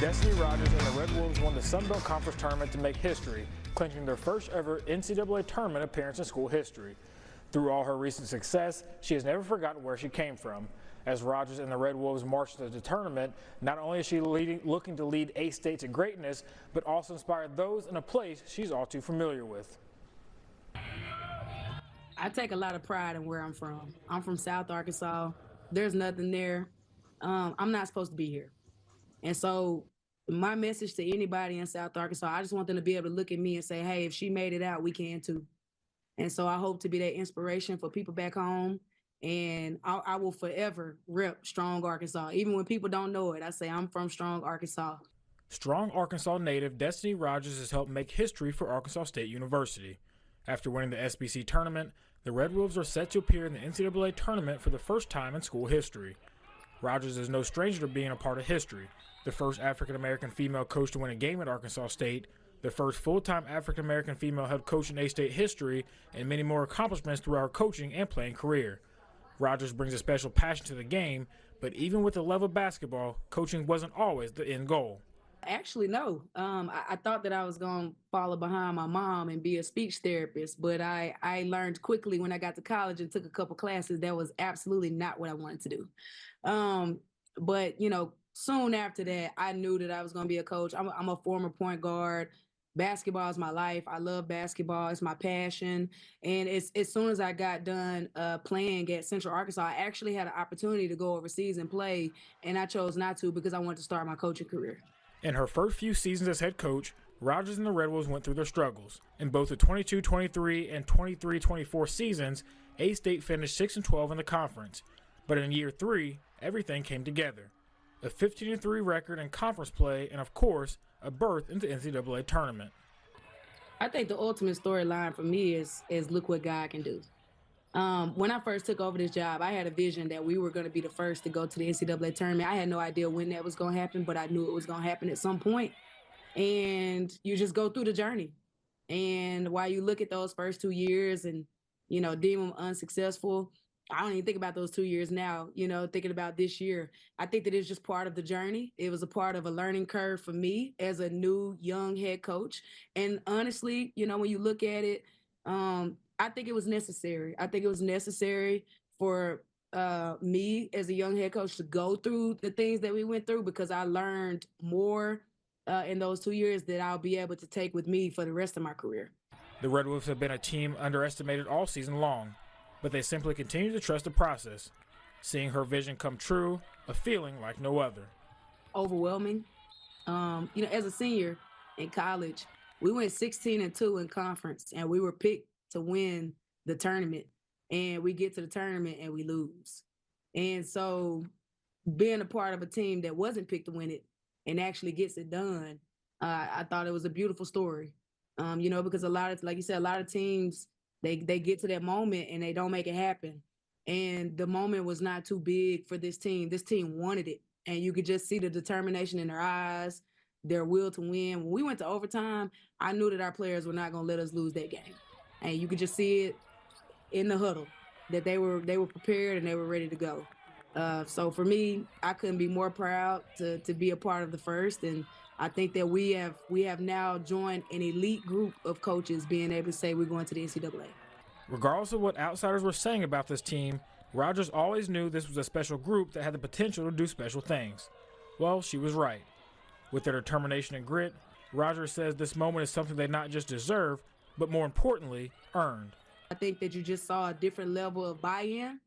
Destinee Rogers and the Red Wolves won the Sun Belt Conference Tournament to make history, clinching their first ever NCAA tournament appearance in school history. Through all her recent success, she has never forgotten where she came from. As Rogers and the Red Wolves march to the tournament, not only is she looking to lead A-State to greatness, but also inspire those in a place she's all too familiar with. I take a lot of pride in where I'm from. I'm from South Arkansas. There's nothing there. I'm not supposed to be here. And so my message to anybody in South Arkansas, I just want them to be able to look at me and say, hey, if she made it out, we can too. And so I hope to be that inspiration for people back home. And I will forever rep Strong, Arkansas. Even when people don't know it, I say I'm from Strong, Arkansas. Strong, Arkansas native Destinee Rogers has helped make history for Arkansas State University. After winning the SBC tournament, the Red Wolves are set to appear in the NCAA tournament for the first time in school history. Rogers is no stranger to being a part of history. The first African-American female coach to win a game at Arkansas State, the first full-time African-American female head coach in A-State history, and many more accomplishments throughout her coaching and playing career. Rogers brings a special passion to the game, but even with the love of basketball, coaching wasn't always the end goal. Actually, no. I thought that I was going to follow behind my mom and be a speech therapist, but I learned quickly when I got to college and took a couple classes that was absolutely not what I wanted to do. But, you know, soon after that, I knew that I was going to be a coach. I'm a former point guard. Basketball is my life. I love basketball. It's my passion. And as soon as I got done playing at Central Arkansas, I actually had an opportunity to go overseas and play, and I chose not to because I wanted to start my coaching career. In her first few seasons as head coach, Rogers and the Red Wolves went through their struggles. In both the 22-23 and 23-24 seasons, A-State finished 6-12 in the conference. But in year 3, everything came together. A 15-3 record in conference play, and of course, a berth into the NCAA tournament. I think the ultimate storyline for me is look what God can do. When I first took over this job, I had a vision that we were going to be the first to go to the NCAA tournament. I had no idea when that was going to happen, but I knew it was going to happen at some point. And you just go through the journey. And while you look at those first 2 years and, you know, deem them unsuccessful, I don't even think about those 2 years now, you know, thinking about this year. I think that it's just part of the journey. It was a part of a learning curve for me as a new young head coach. And honestly, you know, when you look at it, I think it was necessary. I think it was necessary for me as a young head coach to go through the things that we went through because I learned more in those 2 years that I'll be able to take with me for the rest of my career. The Red Wolves have been a team underestimated all season long, but they simply continue to trust the process. Seeing her vision come true, a feeling like no other. Overwhelming. You know, as a senior in college, we went 16-2 in conference, and we were picked to win the tournament. And we get to the tournament and we lose. And so being a part of a team that wasn't picked to win it and actually gets it done, I thought it was a beautiful story. You know, because a lot of, like you said, a lot of teams, they get to that moment and they don't make it happen. And the moment was not too big for this team. This team wanted it. And you could just see the determination in their eyes, their will to win. When we went to overtime, I knew that our players were not going to let us lose that game. And you could just see it in the huddle that they were prepared and they were ready to go. So for me, I couldn't be more proud to be a part of the first. And I think that we have now joined an elite group of coaches being able to say we're going to the NCAA. Regardless of what outsiders were saying about this team, Rogers always knew this was a special group that had the potential to do special things. Well, she was right. With their determination and grit, Rogers says this moment is something they not just deserve, but more importantly, earned. I think that you just saw a different level of buy-in,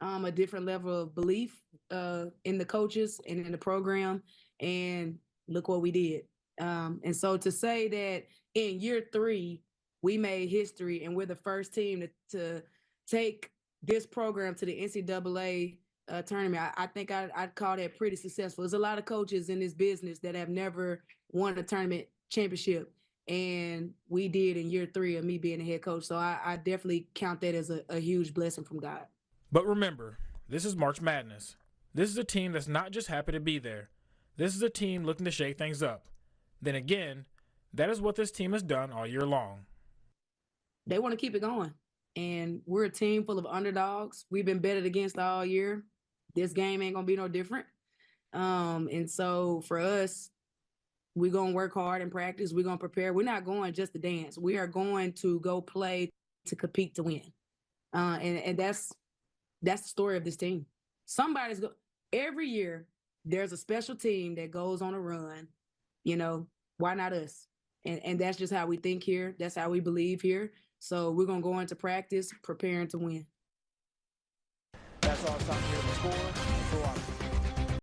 a different level of belief in the coaches and in the program, and look what we did. And so to say that in year 3, we made history and we're the first team to take this program to the NCAA tournament, I think I'd call that pretty successful. There's a lot of coaches in this business that have never won a tournament championship, and we did in year 3 of me being a head coach. So I definitely count that as a huge blessing from God. But remember, this is March Madness. This is a team that's not just happy to be there. This is a team looking to shake things up. Then again, that is what this team has done all year long. They want to keep it going. And we're a team full of underdogs. We've been betted against all year. This game ain't going to be no different. And so for us, We're going to work hard in practice. We're going to prepare. We're not going just to dance. We are going to go play to compete to win. And that's the story of this team. Every year there's a special team that goes on a run. Why not us? And that's just how we think here. That's how we believe here. So we're going to go into practice preparing to win. That's all time here at the score.